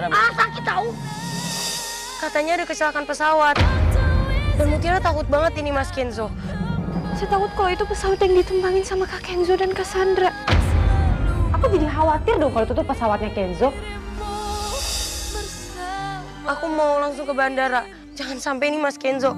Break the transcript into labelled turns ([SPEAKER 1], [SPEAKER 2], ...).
[SPEAKER 1] bandara.
[SPEAKER 2] Ah, sakit tahu.
[SPEAKER 3] Katanya ada kecelakaan pesawat. Dan Mutiara takut banget ini Mas Kenzo.
[SPEAKER 4] Saya takut kalau itu pesawat yang ditumpangin sama Kak Kenzo dan Cassandra. Aku jadi khawatir dong kalau itu tuh pesawatnya Kenzo.
[SPEAKER 3] Aku mau langsung ke bandara. Jangan sampai ini Mas Kenzo